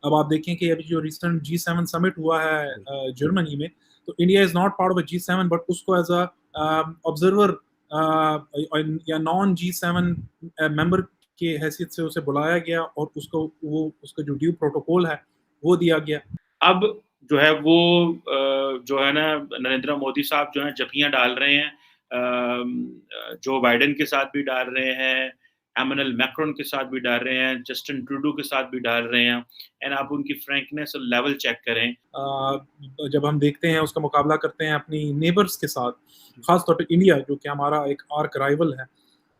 अब आप देखें कि अभी जो रिसेंट G7 समिट हुआ है जर्मनी में, तो India is not part of G7 but उसको एज़ अ ऑब्जर्वर या नॉन G7 मेंबर की हैसियत से उसे बुलाया गया और उसका जो ड्यू प्रोटोकॉल है, वो दिया गया। अब जो है वो जो है ना नरेंद्र मोदी साहब जो है जपियाँ डाल रहे हैं, जो बाइडेन के साथ भी डाल रहे हैं, एमेनुअल मैक्रोन के साथ भी डाल रहे हैं, जस्टिन ट्रूडो के साथ भी डाल रहे हैं। एंड आप उनकी फ्रैंकनेस और लेवल चेक करें। जब हम देखते हैं उसका मुकाबला करते हैं अपनी नेबर्स के साथ, खास तौर पे इंडिया जो कि हमारा एक आर्क राइवल है,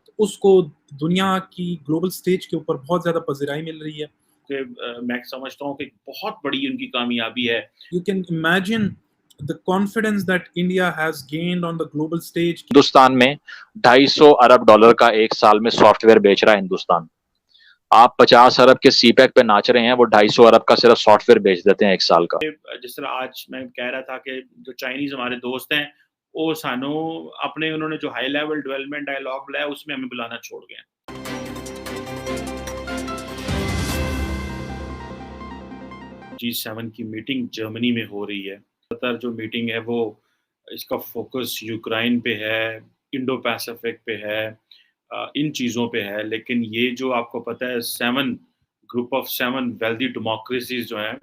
तो उसको दुनिया की ग्लोबल स्टेज के ऊपर बहुत ज़्यादा पज़िराई मिल रही है। कि मैं समझता हूँ कि बहुत बड़ी उनकी कामयाबी है। You can imagine the confidence that India has gained on the global stage. Hindustan में 250 अरब डॉलर का एक साल में सॉफ्टवेयर बेच रहा है हिंदुस्तान। आप 50 अरब के सीपैक पे नाच रहे हैं, वो 250 अरब का सिर्फ सॉफ्टवेयर बेच देते हैं एक साल का। जिस तरह आज मैं कह रहा था कि जो चाइनीज हमारे दोस्त हैं, वो सानू अपने उन्होंने जो हाई लेवल डेवलपमेंट डायलॉग बुलाया उसमें हमें बुलाना छोड़ गए। G7 की मीटिंग जर्मनी में हो रही है। ज़्यादातर जो मीटिंग है वो इसका फोकस यूक्रेन पे है, इंडो पैसिफिक पे है, इन चीज़ों पे है। लेकिन ये जो आपको पता है 7 ग्रुप ऑफ 7 वेल्दी डेमोक्रेसीज़ जो हैं,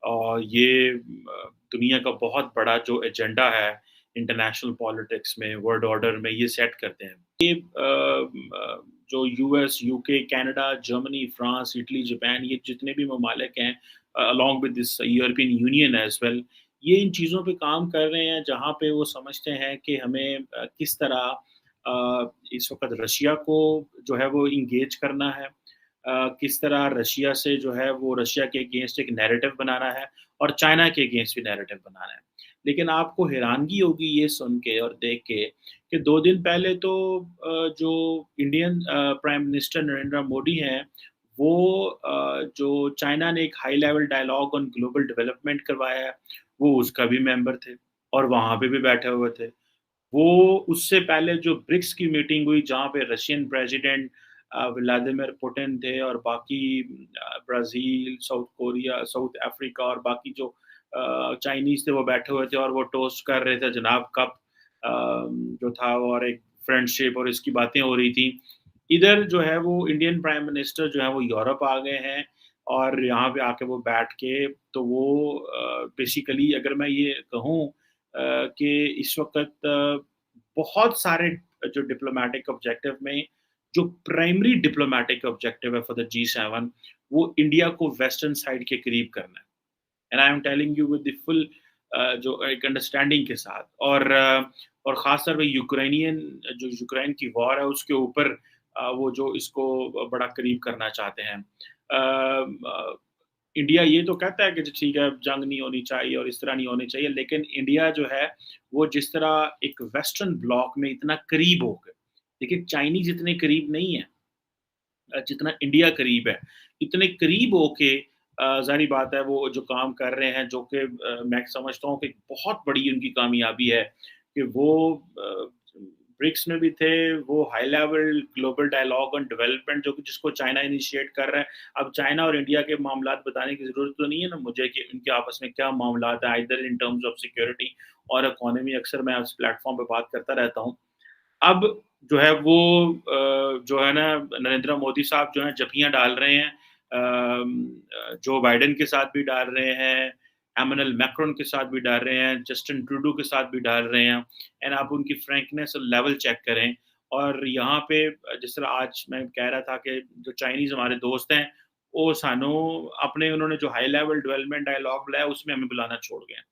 और ये दुनिया का बहुत बड़ा जो एजेंडा है इंटरनेशनल पॉलिटिक्स में, वर्ल्ड ऑर्डर में, ये सेट करते हैं। ये जो US, UK, Canada, Germany, France, Italy, Japan, ये जितने भी ममालिक हैं along with this European union as well, ये इन चीज़ों पे काम कर रहे हैं जहाँ पे वो समझते हैं कि हमें किस तरह इस वक़्त रशिया को जो है वो एंगेज करना है। किस तरह रशिया से जो है वो रशिया के अगेंस्ट एक नैरेटिव बनाना है और चाइना के अगेंस्ट भी नैरेटिव बनाना है। लेकिन आपको हैरानगी होगी ये सुन के और देख के कि 2 दिन पहले तो जो Indian prime minister Narendra Modi हैं, वो जो चाइना ने एक high level dialogue on global development करवाया है, वो उसका भी मेंबर थे और वहाँ पे भी बैठे हुए थे। वो उससे पहले जो ब्रिक्स की मीटिंग हुई जहाँ पे रशियन प्रेसिडेंट व्लादिमीर पुतिन थे और बाकी Brazil, south Korea, south Africa और बाकी जो चाइनीज़ थे वो बैठे हुए थे और वो टोस्ट कर रहे थे जनाब कप जो था, और एक फ्रेंडशिप और इसकी बातें हो रही थी। इधर जो है वो इंडियन प्राइम मिनिस्टर जो है वो यूरोप आ गए हैं और यहाँ पे आके वो बैठ के तो वो बेसिकली अगर मैं ये कहूँ कि इस वक़्त बहुत सारे जो डिप्लोमैटिक ऑब्जेक्टिव में जो प्राइमरी डिप्लोमैटिक ऑब्जेक्टिव है फॉर द G7, वो इंडिया को वेस्टर्न साइड के करीब करना है। And I am telling you with the full जो एक अंडरस्टैंडिंग के साथ, और ख़ास तौर पे यूक्रेन की वॉर है उसके ऊपर वो जो इसको बड़ा करीब करना चाहते हैं। इंडिया ये तो कहता है कि जी ठीक है, जंग नहीं होनी चाहिए और इस तरह नहीं होनी चाहिए, लेकिन इंडिया जो है, वो जिस तरह एक वेस्टर्न ब्लॉक में इतना करीब हो गए, देखिए चाइनीज़ इतने करीब नहीं है जितना इंडिया करीब है। इतने करीब होके ज़ाहिर-सी बात है वो जो काम कर रहे हैं, जो कि मैं समझता हूँ कि बहुत बड़ी उनकी कामयाबी है कि वो ब्रिक्स में भी थे, वो high level global dialogue on development जो कि जिसको चाइना इनिशिएट कर रहा है। अब चाइना और इंडिया के मामलात बताने की ज़रूरत तो नहीं है ना मुझे कि इनके आपस में क्या मामलात हैं, either in terms of security और इकोनॉमी। अक्सर मैं उस प्लेटफ़ॉर्म पे बात करता रहता हूँ। अब जो है वो जो है ना नरेंद्र मोदी साहब जो हैं जपियाँ डाल रहे हैं, जो बाइडेन के साथ भी डाल रहे हैं, एमेनुअल मैक्रोन के साथ भी डाल रहे हैं, जस्टिन ट्रूडो के साथ भी डाल रहे हैं। एंड आप उनकी फ्रैंकनेस और लेवल चेक करें। और यहाँ पे जिस तरह आज मैं कह रहा था कि जो चाइनीज़ हमारे दोस्त हैं, वो सानू अपने उन्होंने जो हाई लेवल डेवलपमेंट डायलॉग बुलाया उसमें हमें बुलाना छोड़ गए हैं।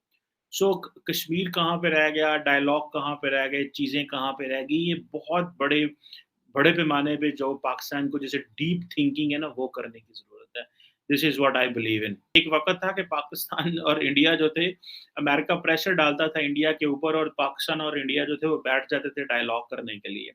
सो कश्मीर कहाँ पे रह गया, डायलॉग कहाँ पे रह गए, चीज़ें कहाँ पे रह गई, ये बहुत बड़े बड़े पैमाने पे जो पाकिस्तान को जैसे डीप थिंकिंग है ना, वो करने की ज़रूरत है। This is what I believe in. एक वक़्त था कि पाकिस्तान और इंडिया जो थे, अमेरिका प्रेशर डालता था इंडिया के ऊपर और पाकिस्तान और इंडिया जो थे वो बैठ जाते थे डायलॉग करने के लिए,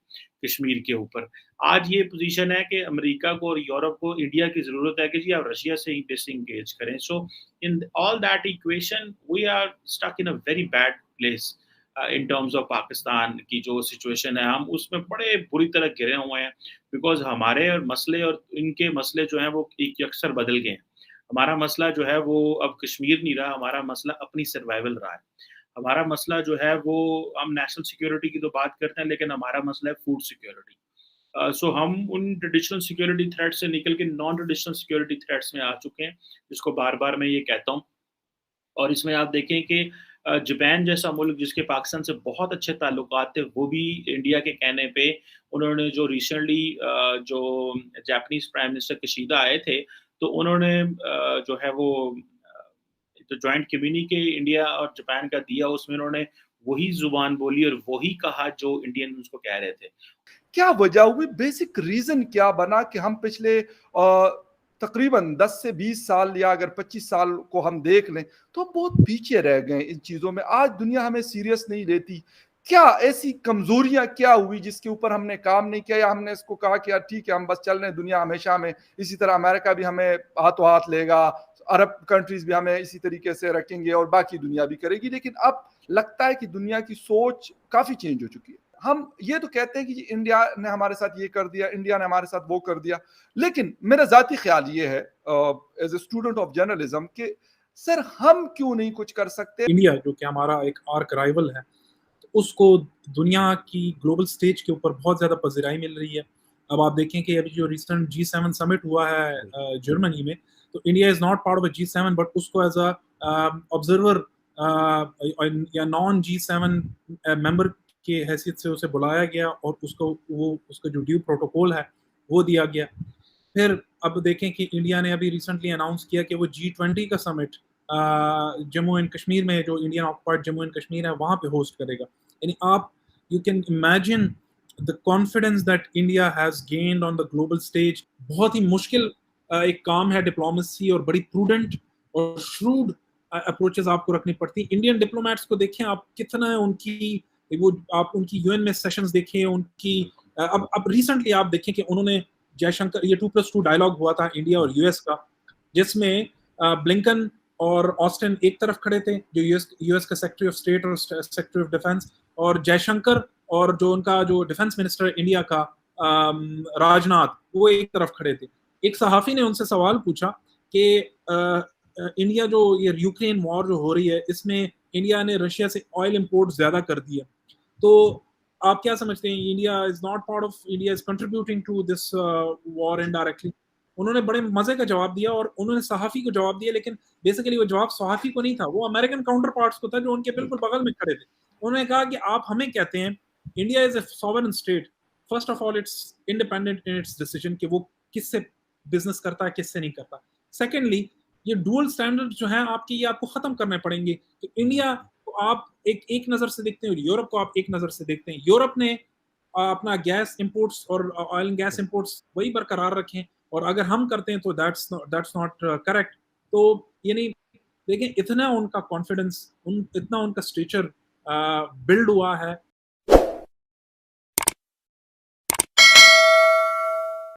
कश्मीर के ऊपर। आज ये पोज़ीशन है कि अमेरिका को और यूरोप को इंडिया की ज़रूरत है कि जी आप रशिया से ही डिसएंगेज करें। So in all that equation we are stuck in a very bad place in terms of Pakistan की जो सिचुएशन है, हम उसमें बड़े बुरी तरह घिरे हुए हैं बिकॉज़ हमारे और मसले और इनके मसले जो हैं वो एक यकसर बदल गए हैं। हमारा मसला जो है वो अब कश्मीर नहीं रहा, हमारा मसला अपनी सर्वाइवल रहा है। हमारा मसला जो है वो हम नेशनल सिक्योरिटी की तो बात करते हैं, लेकिन हमारा मसला है फूड सिक्योरिटी। सो हम उन ट्रेडिशनल सिक्योरिटी थ्रेट से निकल के नॉन ट्रेडिशनल सिक्योरिटी थ्रेट्स में आ चुके हैं, जिसको बार-बार मैं ये कहता हूँ। और इसमें आप देखें कि जापान जैसा मुल्क जिसके पाकिस्तान से बहुत अच्छे ताल्लुकात थे, वो भी इंडिया के कहने पे उन्होंने जो रिसेंटली जो जापानीज़ प्राइम मिनिस्टर किशिदा आए थे, तो उन्होंने जो है वो जो जॉइंट कम्युनिके इंडिया और जापान का दिया, उसमें उन्होंने वही ज़ुबान बोली और वही कहा जो इंडियन उसको कह रहे थे। क्या वजह हुई, बेसिक रीजन क्या बना कि हम पिछले तकरीबन 10 से 20 साल या अगर 25 साल को हम देख लें तो हम बहुत पीछे रह गए इन चीजों में। आज दुनिया हमें सीरियस नहीं लेती। क्या ऐसी कमजोरियां क्या हुई जिसके ऊपर हमने काम नहीं किया, या हमने इसको कहा कि यार ठीक है हम बस चल रहे हैं, दुनिया हमेशा हमें इसी तरह, अमेरिका भी हमें हाथों हाथ लेगा, अरब कंट्रीज भी हमें इसी तरीके से रखेंगे और बाकी दुनिया भी करेगी। लेकिन अब लगता है कि दुनिया की सोच काफी चेंज हो चुकी है। हम ये तो कहते हैं कि जी इंडिया ने हमारे साथ ये कर दिया, इंडिया ने हमारे साथ वो कर दिया, लेकिन मेरा जाती ख्याल ये है as a student of journalism कि सर हम क्यों नहीं कुछ कर सकते। इंडिया जो कि हमारा एक आर्क राइवल है, तो उसको दुनिया की ग्लोबल स्टेज के ऊपर बहुत ज़्यादा पज़िराई मिल रही है। अब आप देखें कि अभी जो रिसेंट G7 समिट हुआ है जर्मनी में, तो India is not part of G7 but उसको एज़ अ ऑब्जर्वर या नॉन G7 मेंबर की हैसियत से उसे बुलाया गया और उसका जो ड्यू प्रोटोकॉल है वो दिया गया। फिर अब देखें कि इंडिया ने अभी रिसेंटली अनाउंस किया कि वो G20 का समिट जम्मू एंड कश्मीर में, जो Indian occupied Jammu and Kashmir है, वहाँ पे होस्ट करेगा। यानी आप you can imagine the confidence that India has gained on the global stage. बहुत ही मुश्किल एक काम है डिप्लोमेसी, और बड़ी प्रूडेंट और श्रूड अप्रोचेस आपको रखनी पड़ती। इंडियन डिप्लोमेट्स को देखें आप, कितना उनकी वो, आप उनकी यूएन में सेशंस देखें उनकी। अब रिसेंटली आप देखें कि उन्होंने जयशंकर, ये 2+2 डायलॉग हुआ था इंडिया और यूएस का, जिसमें ब्लिंकन और ऑस्टिन एक तरफ खड़े थे, जो यूएस का सेक्रेटरी ऑफ स्टेट और सेक्रेटरी ऑफ डिफेंस, और जयशंकर और जो उनका जो डिफेंस मिनिस्टर इंडिया का राजनाथ, वो एक तरफ खड़े थे। एक सहाफी ने उनसे सवाल पूछा कि इंडिया जो ये यूक्रेन वॉर जो हो रही है, इसमें इंडिया ने रशिया से ऑयल इंपोर्ट ज्यादा कर दिया, तो आप क्या समझते हैं? India is not part of, India is contributing to this war indirectly. उन्होंने बड़े मजे का जवाब दिया और उन्होंने सहाफी को जवाब दिया, लेकिन बेसिकली वो जवाब सहाफी को नहीं था, वो अमेरिकन काउंटर पार्ट्स को था जो उनके बिल्कुल बगल में खड़े थे। उन्होंने कहा कि आप हमें कहते हैं India is a sovereign state, first of all it's independent in its decision कि वो किससे बिजनेस करता है, किससे नहीं करता। सेकेंडली, ये डुअल स्टैंडर्ड जो है आपके, ये आपको खत्म करने पड़ेंगे। कि इंडिया को आप एक नजर से देखते हैं और यूरोप को आप एक नजर से देखते हैं। यूरोप ने अपना गैस इंपोर्ट्स और ऑयल एंड गैस इंपोर्ट्स वही बरकरार रखें, और अगर हम करते हैं तो दैट्स नॉट करेक्ट। तो यानी देखें, इतना उनका कॉन्फिडेंस, इतना उनका स्टेचर बिल्ड हुआ है